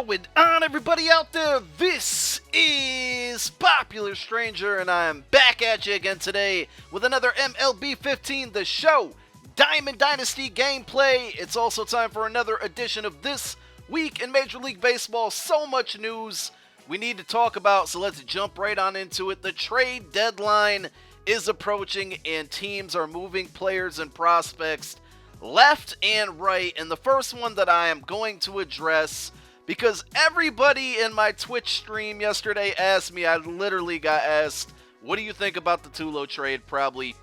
going on, everybody out there? This is Popular Stranger, and I'm back at you again today with another MLB 15, the show, Diamond Dynasty gameplay. It's also time for another edition of This Week in Major League Baseball. So much news we need to talk about, so let's jump right on into it. The trade deadline is approaching, and teams are moving players and prospects left and right. And the first one that I am going to address, because everybody in my Twitch stream yesterday asked me, I literally got asked, what do you think about the Tulo trade? Probably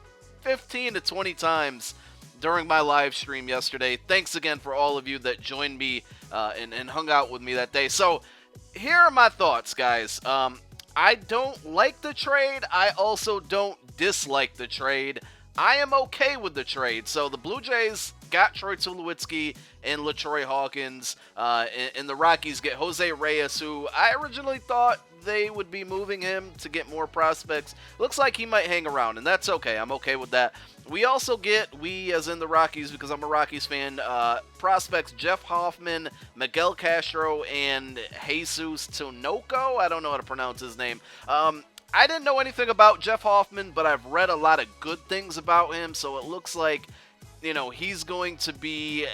15 to 20 times during my live stream yesterday. Thanks again for all of you that joined me and hung out with me that day. So here are my thoughts, guys. I don't like the trade. I also don't dislike the trade. I am okay with the trade. So the Blue Jays got Troy Tulowitzki and LaTroy Hawkins, and the Rockies get Jose Reyes, who I originally thought they would be moving him to get more prospects. Looks like he might hang around, and that's okay. I'm okay with that. We also get, as in the Rockies, because I'm a Rockies fan, prospects Jeff Hoffman, Miguel Castro, and Jesus Tinoco. I don't know how to pronounce his name. I didn't know anything about Jeff Hoffman, but I've read a lot of good things about him, so it looks like, you know, he's going to be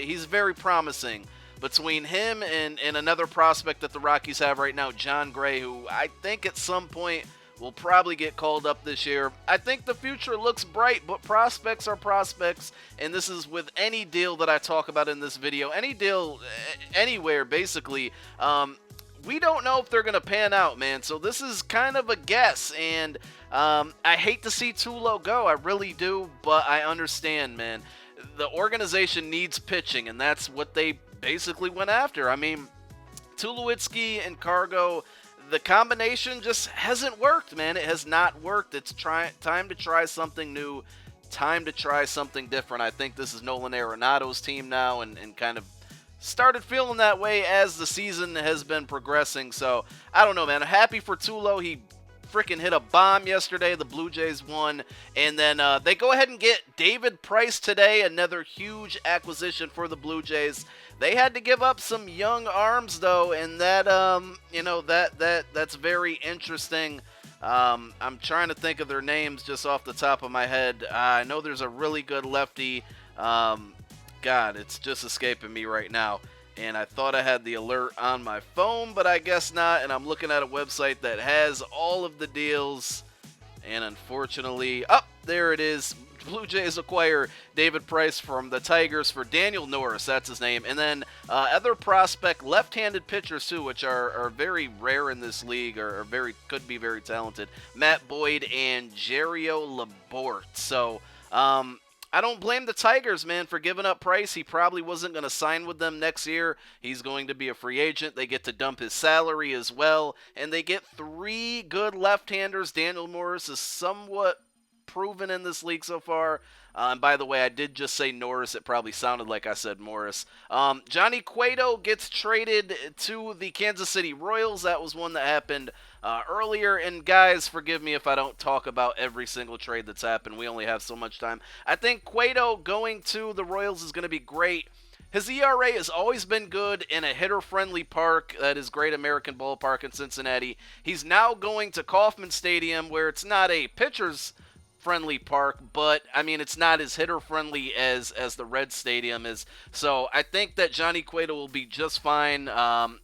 he's very promising. Between him and another prospect that the Rockies have right now, John Gray, who I think at some point will probably get called up this year. I think the future looks bright, but prospects are prospects, and this is with any deal that I talk about in this video. Any deal anywhere, basically. We don't know if they're going to pan out, man. So this is kind of a guess, and I hate to see Tulo go. I really do, but I understand, man. The organization needs pitching, and that's what they basically went after. I mean, Tulowitzki and Cargo, the combination just hasn't worked, man. It has not worked. It's time to try something new, time to try something different. I think this is Nolan Arenado's team now, and kind of started feeling that way as the season has been progressing. So, I don't know, man. I'm happy for Tulo. He freaking hit a bomb yesterday. The Blue Jays won. And then they go ahead and get David Price today, another huge acquisition for the Blue Jays. They had to give up some young arms, though, and that, that's very interesting. I'm trying to think of their names just off the top of my head. I know there's a really good lefty. God, it's just escaping me right now. And I thought I had the alert on my phone, but I guess not. And I'm looking at a website that has all of the deals. And unfortunately, there it is. Blue Jays acquire David Price from the Tigers for Daniel Norris. That's his name. And then other prospect left-handed pitchers, too, which are very rare in this league, or could be very talented. Matt Boyd and Jerio Laborte. So, I don't blame the Tigers, man, for giving up Price. He probably wasn't going to sign with them next year. He's going to be a free agent. They get to dump his salary as well. And they get 3 good left-handers. Daniel Norris is somewhat proven in this league so far. And by the way, I did just say Norris. It probably sounded like I said Morris. Johnny Cueto gets traded to the Kansas City Royals. That was one that happened earlier. And guys, forgive me if I don't talk about every single trade that's happened. We only have so much time. I think Cueto going to the Royals is going to be great. His ERA has always been good in a hitter-friendly park, that is Great American Ballpark in Cincinnati. He's now going to Kauffman Stadium, where it's not a pitcher's friendly park, but I mean, it's not as hitter friendly as the Red Stadium is. So I think that Johnny Cueto will be just fine. I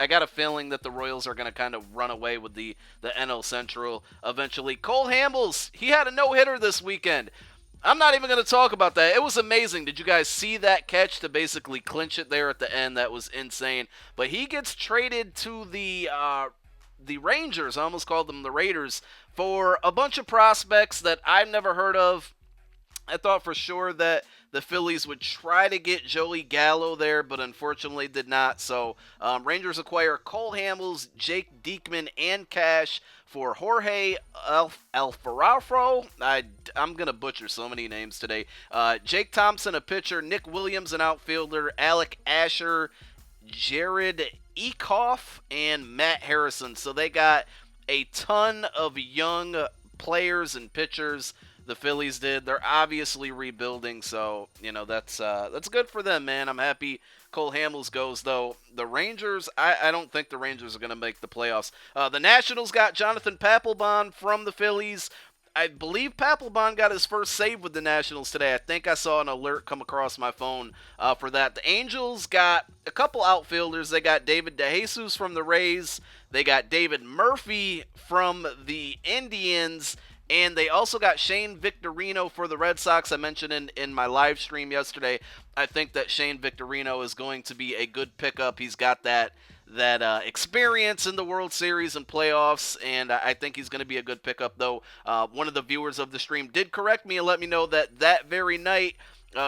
got a feeling that the Royals are going to kind of run away with the NL Central eventually. Cole Hamels, he had a no-hitter this weekend. I'm not even going to talk about that. It was amazing. Did you guys see that catch to basically clinch it there at the end? That was insane. But he gets traded to the Rangers, I almost called them the Raiders, for a bunch of prospects that I've never heard of. I thought for sure that the Phillies would try to get Joey Gallo there, but unfortunately did not. So Rangers acquire Cole Hamels, Jake Diekman, and cash for Jorge Alfaro. I'm going to butcher so many names today. Jake Thompson, a pitcher. Nick Williams, an outfielder. Alec Asher, Jared Ecoff, and Matt Harrison. So they got a ton of young players and pitchers. The Phillies did. They're obviously rebuilding, so you know that's good for them, man. I'm happy Cole Hamels goes, though. The Rangers, I don't think the Rangers are going to make the playoffs. The Nationals got Jonathan Papelbon from the Phillies. I believe Papelbon got his first save with the Nationals today. I think I saw an alert come across my phone for that. The Angels got a couple outfielders. They got David DeJesus from the Rays. They got David Murphy from the Indians. And they also got Shane Victorino for the Red Sox. I mentioned in my live stream yesterday, I think that Shane Victorino is going to be a good pickup. He's got that experience in the World Series and playoffs, and I think he's going to be a good pickup, though. One of the viewers of the stream did correct me and let me know that very night,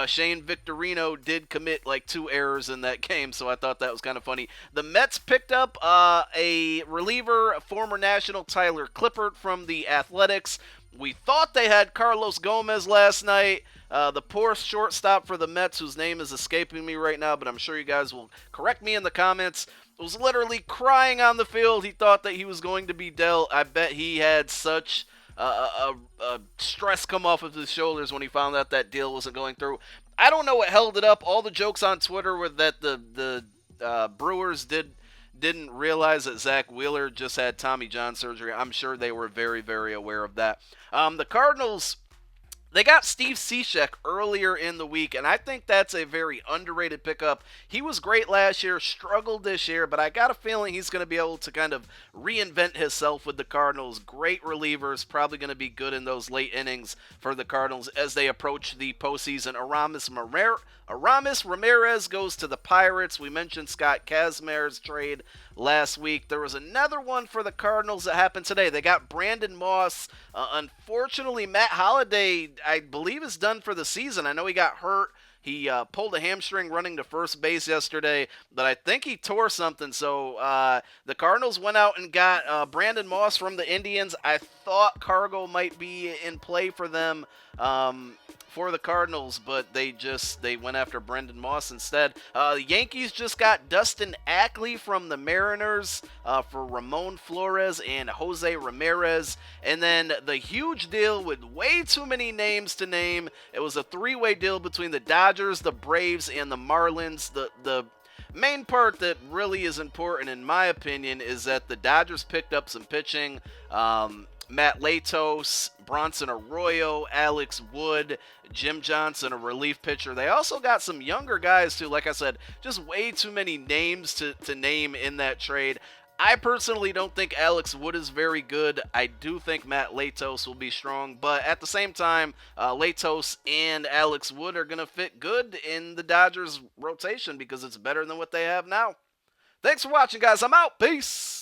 Shane Victorino did commit like 2 errors in that game, so I thought that was kind of funny. The Mets picked up a reliever, former National Tyler Clippert from the Athletics. We thought they had Carlos Gomez last night. The poor shortstop for the Mets, whose name is escaping me right now, but I'm sure you guys will correct me in the comments, was literally crying on the field. He thought that he was going to be dealt. I bet he had such a stress come off of his shoulders when he found out that deal wasn't going through. I don't know what held it up. All the jokes on Twitter were that the Brewers didn't realize that Zach Wheeler just had Tommy John surgery. I'm sure they were very, very aware of that. The Cardinals, they got Steve Cishek earlier in the week, and I think that's a very underrated pickup. He was great last year, struggled this year, but I got a feeling he's going to be able to kind of reinvent himself with the Cardinals. Great relievers, probably going to be good in those late innings for the Cardinals as they approach the postseason. Aramis Ramirez goes to the Pirates. We mentioned Scott Kazmar's trade last week. There was another one for the Cardinals that happened today. They got Brandon Moss. Unfortunately, Matt Holliday, I believe, is done for the season. I know he got hurt. He pulled a hamstring running to first base yesterday, but I think he tore something. So the Cardinals went out and got Brandon Moss from the Indians. I thought Cargo might be in play for them for the Cardinals, but they went after Brendan Moss instead. The Yankees just got Dustin Ackley from the Mariners for Ramon Flores and Jose Ramirez. And then the huge deal with way too many names to name. It was a 3-way deal between the Dodgers, the Braves, and the Marlins. The main part that really is important, in my opinion, is that the Dodgers picked up some pitching. Matt Latos, Bronson Arroyo, Alex Wood, Jim Johnson, a relief pitcher. They also got some younger guys, too. Like I said, just way too many names to name in that trade. I personally don't think Alex Wood is very good. I do think Matt Latos will be strong, but at the same time, Latos and Alex Wood are going to fit good in the Dodgers rotation because it's better than what they have now. Thanks for watching, guys. I'm out. Peace.